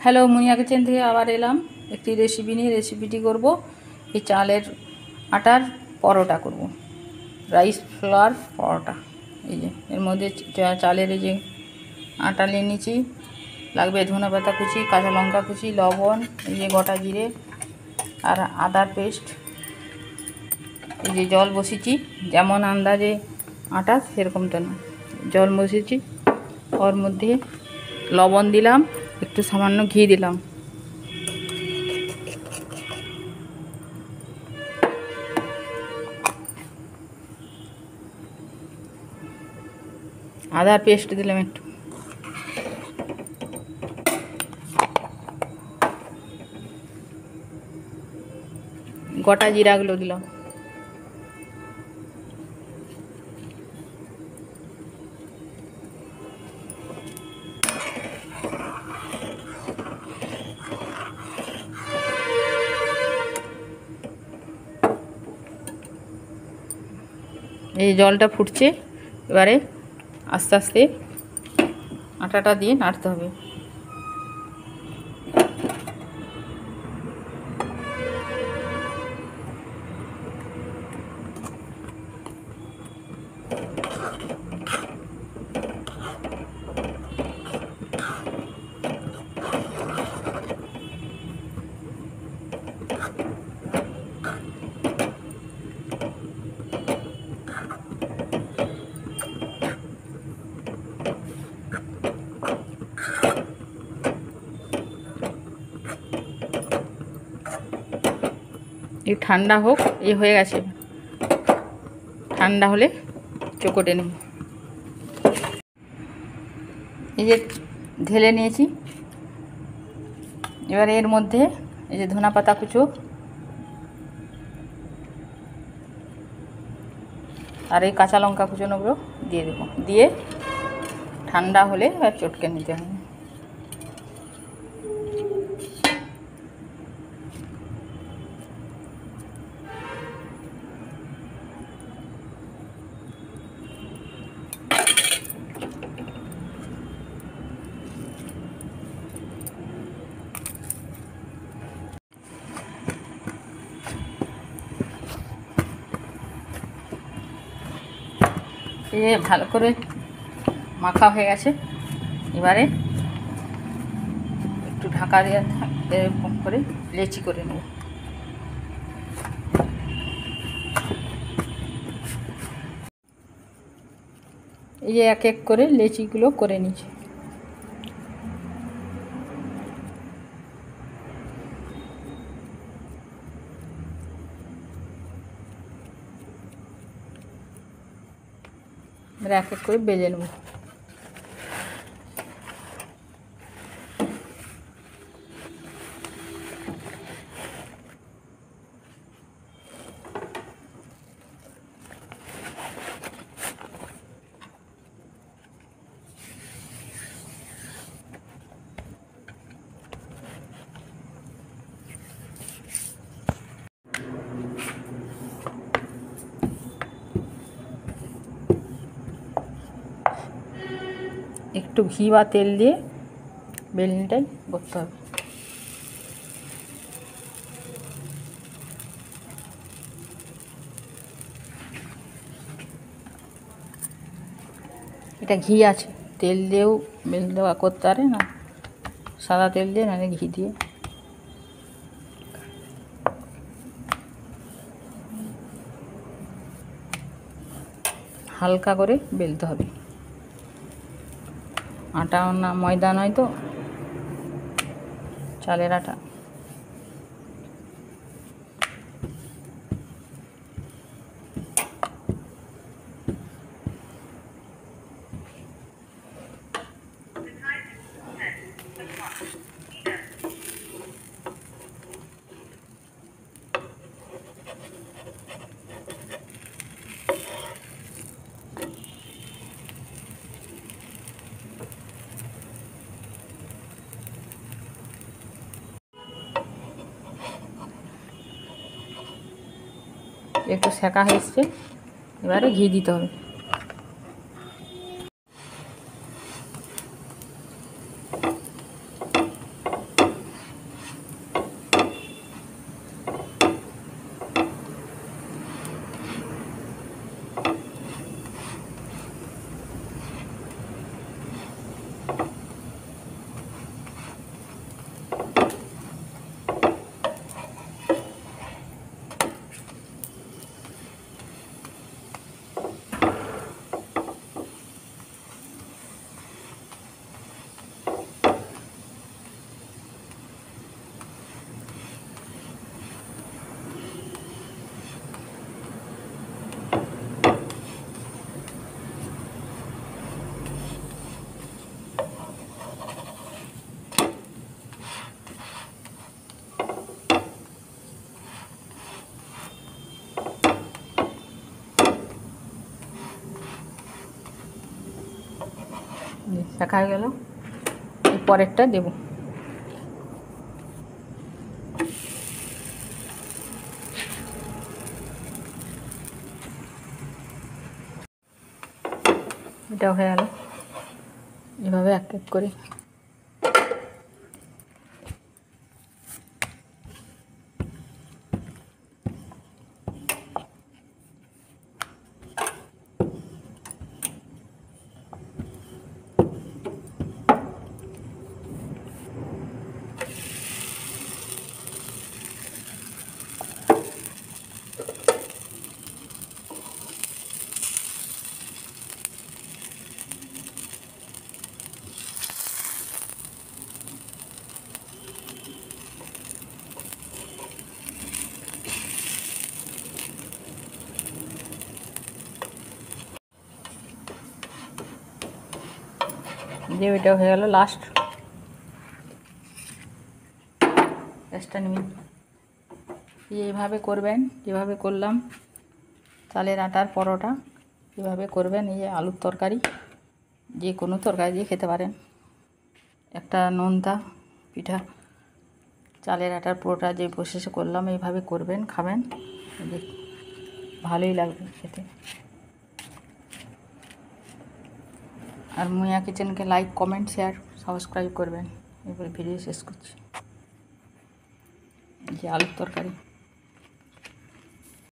Hello, মুনিয়া kitchen থেকে আবার এলাম একটি রেসিপি নিয়ে। রেসিপিটি করব এই চালের আটার পরোটা করব, রাইস ফ্লাওয়ার পরোটা। এই যে এর মধ্যে চালের এই যে আটা নিয়ে নিয়েছি, লাগবে ধনেপাতা কুচি, কাঁচা লঙ্কা কুচি, লবণ, এই যে গোটা জিরে আর আদার পেস্ট। এই যে জল বসিয়েছি, যেমন আন্দাজে আটা সেরকমটা না, জল বসিয়েছি। ওর মধ্যে লবণ দিলাম, একটু সামান্য ঘি দিলাম, আদার পেস্ট দিলাম একটু, গোটা জিরাগুলো দিলাম, এই জলটা ফুটছে। এবারে আস্তে আস্তে আটাটা দিয়ে নাড়তে হবে। এই ঠান্ডা হোক, এই হয়ে গেছে, ঠান্ডা হলে চোকটে নেব। এই যে ঢেলে নিয়েছি, এবারে এর মধ্যে এই যে ধনেপাতা কুচো আর এই কাঁচা লঙ্কা কুচোনোগুলো দিয়ে দেবো, দিয়ে ঠান্ডা হলে আর চটকে নিতে হবে। এই ভালো করে মাখা হয়ে গেছে, এবারে একটু ঢাকা দিয়ে এরকম করে লেচি করে নেব। এই যে এক এক করে লেচিগুলো করে নিচ্ছি। এক এক করে বেজে নেব। একটু ঘি বা তেল দিয়ে বেলনিটাই করতে হবে। এটা ঘি আছে, তেল দিয়েও বেল দেওয়া করতে পারে না, সাদা তেল দিয়ে নাহলে ঘি দিয়ে। হালকা করে বেলতে হবে, আটা না ময়দা নয় তো, চালের আটা। একটু সেকা হয়ে এসছে, এবারে ঘি দিতে হবে। শাখা হয়ে গেল, এই পরেরটা দেব। এটা হয়ে গেল, এভাবে এক এক করে যে এটা হয়ে গেল লাস্টটা নিন। এইভাবে করবেন যেভাবে করলাম চালের আটার পরোটা, এভাবে করবেন। এই যে আলুর তরকারি, যে কোনো তরকারি দিয়ে খেতে পারেন। একটা নোনতা পিঠা চালের আটার পরোটা যে প্রসেসে করলাম এইভাবে করবেন, খাবেন, ভালোই লাগবে খেতে। আর মুনিয়া কিচেনকে লাইক, কমেন্ট, শেয়ার, সাবস্ক্রাইব করবেন। এরপরে ভিডিও শেষ করছি। যে আলুর তরকারি।